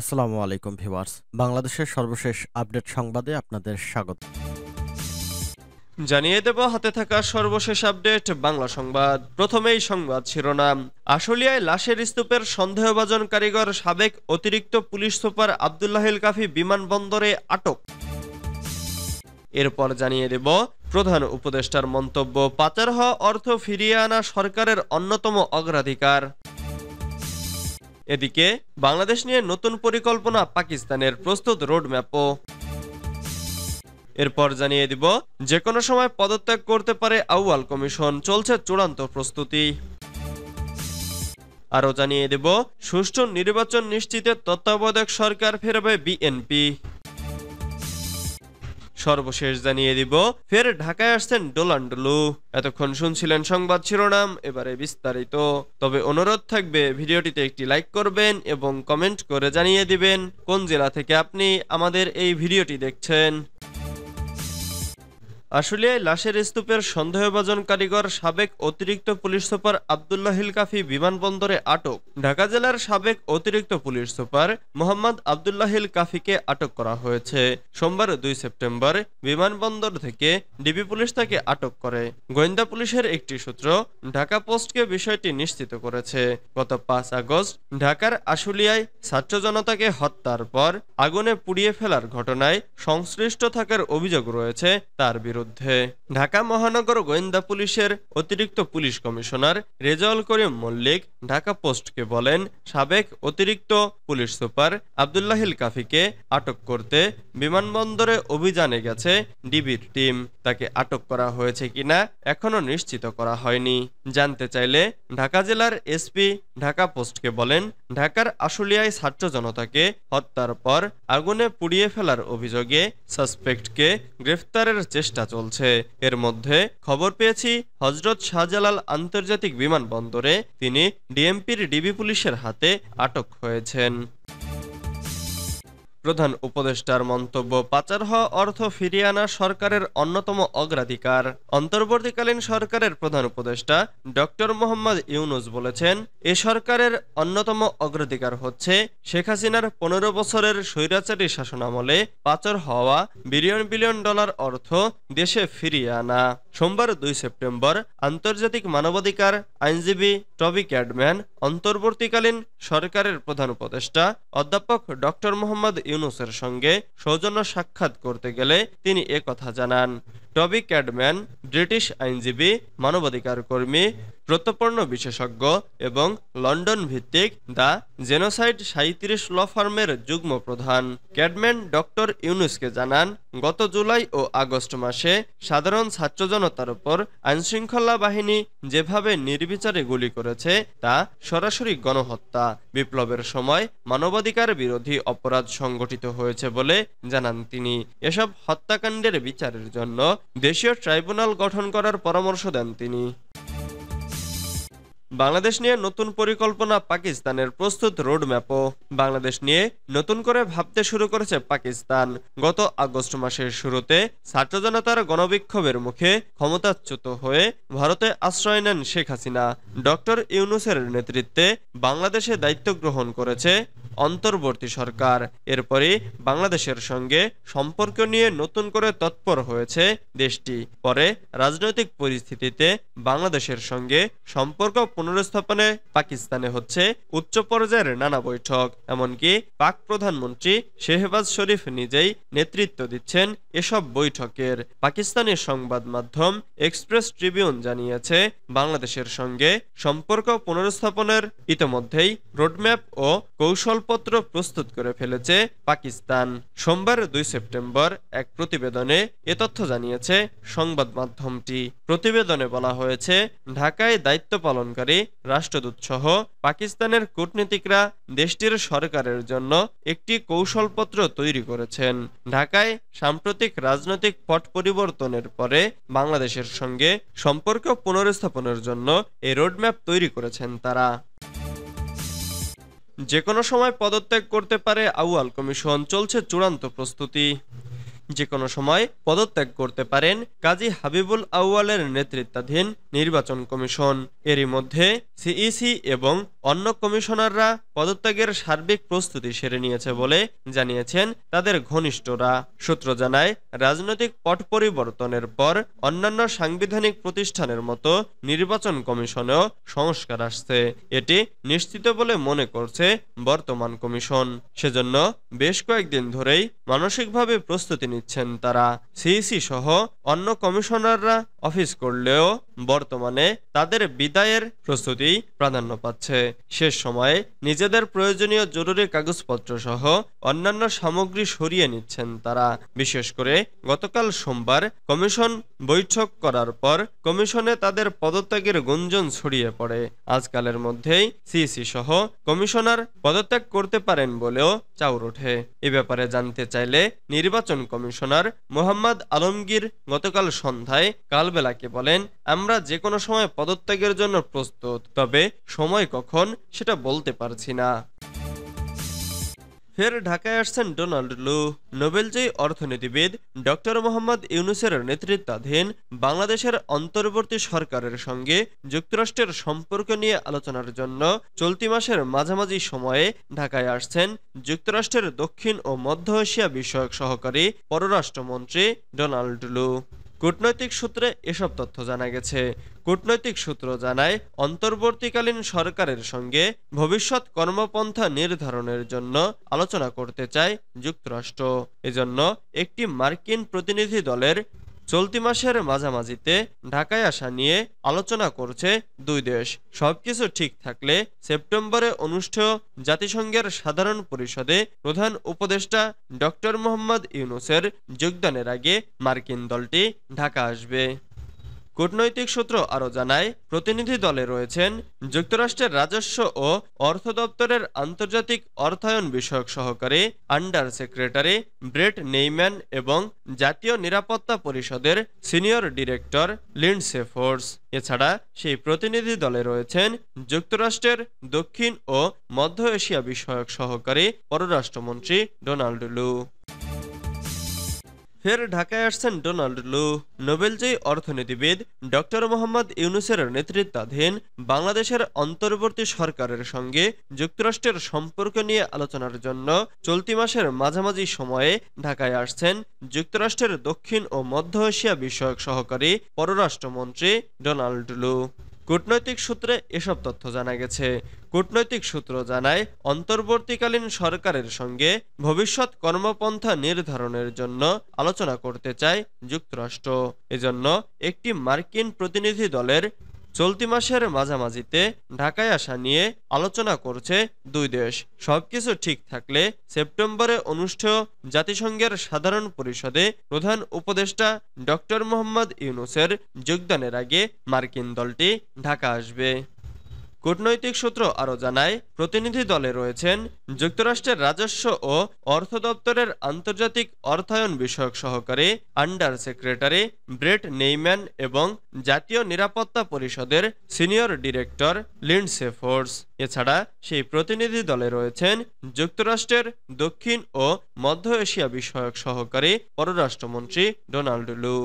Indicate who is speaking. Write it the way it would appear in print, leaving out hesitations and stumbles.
Speaker 1: আসসালামু আলাইকুম ভিউয়ার্স। বাংলাদেশের সর্বশেষ আপডেট সংবাদে আপনাদের স্বাগত।
Speaker 2: জানিয়ে দেব হাতে থাকা সর্বশেষ আপডেট বাংলা সংবাদ। প্রথমেই সংবাদ শিরোনাম। আশুলিয়ায় লাশের স্তূপের সন্দেহভাজন কারিগর সাবেক অতিরিক্ত পুলিশ সুপার আব্দুল্লাহিল কাফি বিমানবন্দরে আটক। এরপর জানিয়ে দেব প্রধান উপদেষ্টার মন্তব্য, পাচার হওয়া অর্থ ফিরিয়ে আনা সরকারের অন্যতম অগ্রাধিকার। এদিকে বাংলাদেশ নিয়ে নতুন পরিকল্পনা পাকিস্তানের, প্রস্তুত রোডম্যাপও। এরপর জানিয়ে দিব যে কোনো সময় পদত্যাগ করতে পারে আউয়াল কমিশন, চলছে চূড়ান্ত প্রস্তুতি। আরও জানিয়ে দেব সুষ্ঠু নির্বাচন নিশ্চিতে তত্ত্বাবধায়ক সরকার ফেরাবে বিএনপি। সর্বশেষ জানিয়ে দিব ফের ঢাকায় আসছেন ডোলান্ডলু। এতক্ষণ শুনছিলেন সংবাদ শিরোনাম, এবারে বিস্তারিত। তবে অনুরোধ থাকবে ভিডিওটিতে একটি লাইক করবেন এবং কমেন্ট করে জানিয়ে দিবেন কোন জেলা থেকে আপনি আমাদের এই ভিডিওটি দেখছেন। আশুলিয়ায় লাশের স্তূপের সন্দেহভাজন কারিগর সাবেক অতিরিক্ত পুলিশ সুপার আব্দুল্লাহিল কাফি বিমানবন্দরে আটক। ঢাকা জেলার সাবেক অতিরিক্ত পুলিশ সুপার মোহাম্মদ আব্দুল্লাহিল কাফিকে আটক করা হয়েছে। সোমবার 2 সেপ্টেম্বর বিমানবন্দর থেকে ডিবি পুলিশ তাকে আটক করে। গোয়েন্দা পুলিশের একটি সূত্র ঢাকা পোস্টকে বিষয়টি নিশ্চিত করেছে। গত 5 আগস্ট ঢাকার আশুলিয়ায় ছাত্র জনতাকে হত্যার পর আগুনে পুড়িয়ে ফেলার ঘটনায় সংশ্লিষ্ট থাকার অভিযোগ রয়েছে তার বিরুদ্ধে। ঢাকা মহানগর গোয়েন্দা পুলিশের অতিরিক্ত পুলিশ কমিশনার রেজাউল করিম মল্লিক ঢাকা পোস্টকে বলেন, সাবেক অতিরিক্ত পুলিশ সুপার আব্দুল্লাহিল কাফিকে আটক করতে বিমানবন্দরে অভিযানে গেছে ডিবির টিম। তাকে আটক করা হয়েছে কিনা এখনো নিশ্চিত করা হয়নি। জানতে চাইলে ঢাকা জেলার এসপি ঢাকা পোস্টকে বলেন, ঢাকার আশুলিয়ায় ছাত্র জনতাকে হত্যার পর আগুনে পুড়িয়ে ফেলার অভিযোগে সাসপেক্টকে গ্রেফতারের চেষ্টা চলছে। এর মধ্যে খবর পেয়েছি হযরত শাহজালাল আন্তর্জাতিক বিমানবন্দরে তিনি ডিএমপির ডিবি পুলিশের হাতে আটক হয়েছেন। প্রধান উপদেষ্টার মন্তব্য, পাচার হওয়া অর্থ ফিরিয়ে আনা সরকারের অন্যতম অগ্রাধিকার। অন্তর্বর্তীকালীন সরকারের প্রধান উপদেষ্টা ডক্টর মোহাম্মদ ইউনূস বলেছেন, এ সরকারের অন্যতম অগ্রাধিকার হচ্ছে শেখ হাসিনার 15 বছরের স্বৈরাচারী শাসনামলে পাচার হওয়া বিলিয়ন বিলিয়ন ডলার অর্থ দেশে ফিরিয়ে আনা। সোমবার 2 সেপ্টেম্বর আন্তর্জাতিক মানবাধিকার আইনজীবী টবি ক্যাডম্যান অন্তর্বর্তীকালীন সরকারের প্রধান উপদেষ্টা অধ্যাপক ডক্টর মোহাম্মদ ইউনূসের সঙ্গে সৌজন্য সাক্ষাৎ করতে গেলে তিনি একথা জানান। টবি ক্যাডম্যান ব্রিটিশ আইনজীবী, মানবাধিকার কর্মী, প্রত্যর্পণ বিশেষজ্ঞ এবং লন্ডন ভিত্তিক দ্য জেনোসাইড 37 ল ফার্মের যুগ্ম প্রধান। ক্যাডম্যান ডক্টর ইউনূসকে জানান, গত জুলাই ও আগস্ট মাসে সাধারণ ছাত্র জনতার উপর আইনশৃঙ্খলা বাহিনী যেভাবে নির্বিচারে গুলি করেছে তা সরাসরি গণহত্যা। বিপ্লবের সময় মানবাধিকার বিরোধী অপরাধ সংগঠিত হয়েছে বলে জানান তিনি। এসব হত্যাকাণ্ডের বিচারের জন্য দেশীয় ট্রাইব্যুনাল গঠন করার পরামর্শ দেন তিনি। বাংলাদেশ নিয়ে নতুন পরিকল্পনা পাকিস্তানের, প্রস্তুত রোডম্যাপও। বাংলাদেশ নিয়ে নতুন করে ভাবতে শুরু করেছে পাকিস্তান। গত আগস্ট মাসের শুরুতে ছাত্র জনতার গণবিক্ষোভের মুখে ক্ষমতাচ্যুত হয়ে ভারতে আশ্রয় নেন শেখ হাসিনা। ডক্টর ইউনূসের নেতৃত্বে বাংলাদেশে দায়িত্ব গ্রহণ করেছে অন্তর্বর্তী সরকার। এরপরে বাংলাদেশের সঙ্গে সম্পর্ক নিয়ে নতুন করে তৎপর হয়েছে দেশটি। পরে রাজনৈতিক পরিস্থিতিতে বাংলাদেশের সঙ্গে সম্পর্ক পুনরুস্থাপনে পাকিস্তানে হচ্ছে উচ্চ পর্যায়ের নানা বৈঠক। এমনকি পাক প্রধানমন্ত্রী শেহবাজ শরীফ নিজেই নেতৃত্ব দিচ্ছেন এসব বৈঠকের। পাকিস্তানি সংবাদ মাধ্যম এক্সপ্রেস ট্রিবিউন জানিয়েছে, বাংলাদেশের সঙ্গে সম্পর্ক পুনরুস্থাপনের ইতোমধ্যেই রোডম্যাপ ও কৌশলপত্র প্রস্তুত করে ফেলেছে পাকিস্তান। সোমবার 2 সেপ্টেম্বর এক প্রতিবেদনে এ তথ্য জানিয়েছে সংবাদ মাধ্যমটি। প্রতিবেদনে বলা হয়েছে, ঢাকায় দায়িত্ব পালনকারী রাষ্ট্রদূত সহ পাকিস্তানের কূটনীতিকরা দেশটির সরকারের জন্য একটি কৌশলপত্র তৈরি করেছেন। ঢাকায় সাম্প্রতিক রাজনৈতিক পট পরিবর্তনের পরে বাংলাদেশের সঙ্গে সম্পর্ক পুনরুস্থাপনের জন্য এই রোডম্যাপ তৈরি করেছেন তারা। যে কোনো সময় পদত্যাগ করতে পারে আউয়াল কমিশন, চলছে চূড়ান্ত প্রস্তুতি। যে কোনো সময় পদত্যাগ করতে পারেন কাজী হাবিবুল আউয়ালের নেতৃত্বাধীন নির্বাচন কমিশন। এরই মধ্যে সিইসি এবং অন্য কমিশনাররা পদত্যাগের সার্বিক প্রস্তুতি সেরে নিয়েছে বলে জানিয়েছেন তাদের ঘনিষ্ঠরা। সূত্র জানায়, রাজনৈতিক পট পরিবর্তনের পর অন্যান্য সাংবিধানিক প্রতিষ্ঠানের মতো নির্বাচন কমিশনেও সংস্কার আসছে, এটি নিশ্চিত বলে মনে করছে বর্তমান কমিশন। সেজন্য বেশ কয়েকদিন ধরেই মানসিকভাবে প্রস্তুতি নিচ্ছেন তারা। সিইসি সহ অন্য কমিশনাররা অফিস করলেও বর্তমানে তাদের বিদায়ের প্রস্তুতি প্রাধান্য পাচ্ছে। শেষ সময়ে নিজেদের প্রয়োজনীয় জরুরি কাগজপত্র সহ অন্যান্য সামগ্রী সরিয়ে নিচ্ছেন তারা। বিশেষ করে গতকাল সোমবার কমিশন বৈঠক করার পর কমিশনে তাদের পদত্যাগের গুঞ্জন ছড়িয়ে পড়ে। আজকালের মধ্যেই সিইসি সহ কমিশনার পদত্যাগ করতে পারেন বলেও চাউর ওঠে। এ ব্যাপারে জানতে চাইলে নির্বাচন কমিশনার মোহাম্মদ আলমগীর গতকাল সন্ধ্যায় কালবেলাকে বলেন, আমরা যে কোনো সময় পদত্যাগের জন্য প্রস্তুত, তবে সময় কখন সেটা বলতে পারছি না। ফের ঢাকায় আসছেন ডোনাল্ড লু। নোবেলজয়ী অর্থনীতিবিদ ডক্টর মোহাম্মদ ইউনূসের নেতৃত্বাধীন বাংলাদেশের অন্তর্বর্তী সরকারের সঙ্গে যুক্তরাষ্ট্রের সম্পর্ক নিয়ে আলোচনার জন্য চলতি মাসের মাঝামাঝি সময়ে ঢাকায় আসছেন যুক্তরাষ্ট্রের দক্ষিণ ও মধ্য এশিয়া বিষয়ক সহকারী পররাষ্ট্রমন্ত্রী ডোনাল্ড লু। কূটনৈতিক সূত্রে এসব তথ্য জানা গেছে। কূটনৈতিক সূত্র জানায়, অন্তর্বর্তীকালীন সরকারের সঙ্গে ভবিষ্যৎ কর্মপন্থা নির্ধারণের জন্য আলোচনা করতে চায় যুক্তরাষ্ট্র। এজন্য একটি মার্কিন প্রতিনিধি দলের চলতি মাসের মাঝামাঝিতে ঢাকায় আসা নিয়ে আলোচনা করছে দুই দেশ। সবকিছু ঠিক থাকলে সেপ্টেম্বরে অনুষ্ঠেয় জাতিসংঘের সাধারণ পরিষদে প্রধান উপদেষ্টা ডক্টর মোহাম্মদ ইউনূসের যোগদানের আগে মার্কিন দলটি ঢাকা আসবে। কূটনৈতিক সূত্র আরও জানায়, প্রতিনিধি দলে রয়েছেন যুক্তরাষ্ট্রের রাজস্ব ও অর্থ দপ্তরের আন্তর্জাতিক অর্থায়ন বিষয়ক সহকারী আন্ডার সেক্রেটারি ব্রেট নেইম্যান এবং জাতীয় নিরাপত্তা পরিষদের সিনিয়র ডিরেক্টর লিন্ডসে ফোর্স। এছাড়া সেই প্রতিনিধি দলে রয়েছেন যুক্তরাষ্ট্রের দক্ষিণ ও মধ্য এশিয়া বিষয়ক সহকারী পররাষ্ট্রমন্ত্রী ডোনাল্ড লু। ফের ঢাকায় আসছেন ডোনাল্ড লু। নোবেলজয়ী অর্থনীতিবিদ ডক্টর মোহাম্মদ ইউনূসের নেতৃত্বাধীন বাংলাদেশের অন্তর্বর্তী সরকারের সঙ্গে যুক্তরাষ্ট্রের সম্পর্ক নিয়ে আলোচনার জন্য চলতি মাসের মাঝামাঝি সময়ে ঢাকায় আসছেন যুক্তরাষ্ট্রের দক্ষিণ ও মধ্য এশিয়া বিষয়ক সহকারী পররাষ্ট্রমন্ত্রী ডোনাল্ড লু। কূটনৈতিক সূত্রে এসব তথ্য জানা গেছে। কূটনৈতিক সূত্র জানায়, অন্তর্বর্তীকালীন সরকারের সঙ্গে ভবিষ্যৎ কর্মপন্থা নির্ধারণের জন্য আলোচনা করতে চায় যুক্তরাষ্ট্র। এজন্য একটি মার্কিন প্রতিনিধি দলের চলতি মাসের মাঝামাঝিতে ঢাকায় আসা নিয়ে আলোচনা করছে দুই দেশ। সবকিছু ঠিক থাকলে সেপ্টেম্বরে অনুষ্ঠেয় জাতিসংঘের সাধারণ পরিষদে প্রধান উপদেষ্টা ডক্টর মোহাম্মদ ইউনূসের যোগদানের আগে মার্কিন দলটি ঢাকা আসবে। কূটনৈতিক সূত্র আরও জানায়, প্রতিনিধি দলে রয়েছেন যুক্তরাষ্ট্রের রাজস্ব ও অর্থ দপ্তরের আন্তর্জাতিক অর্থায়ন বিষয়ক সহকারী আন্ডার সেক্রেটারি ব্রেট নেইম্যান এবং জাতীয় নিরাপত্তা পরিষদের সিনিয়র ডিরেক্টর লিন্ডসে ফোর্স। এছাড়া সেই প্রতিনিধি দলে রয়েছেন যুক্তরাষ্ট্রের দক্ষিণ ও মধ্য এশিয়া বিষয়ক সহকারী পররাষ্ট্রমন্ত্রী ডোনাল্ড লু।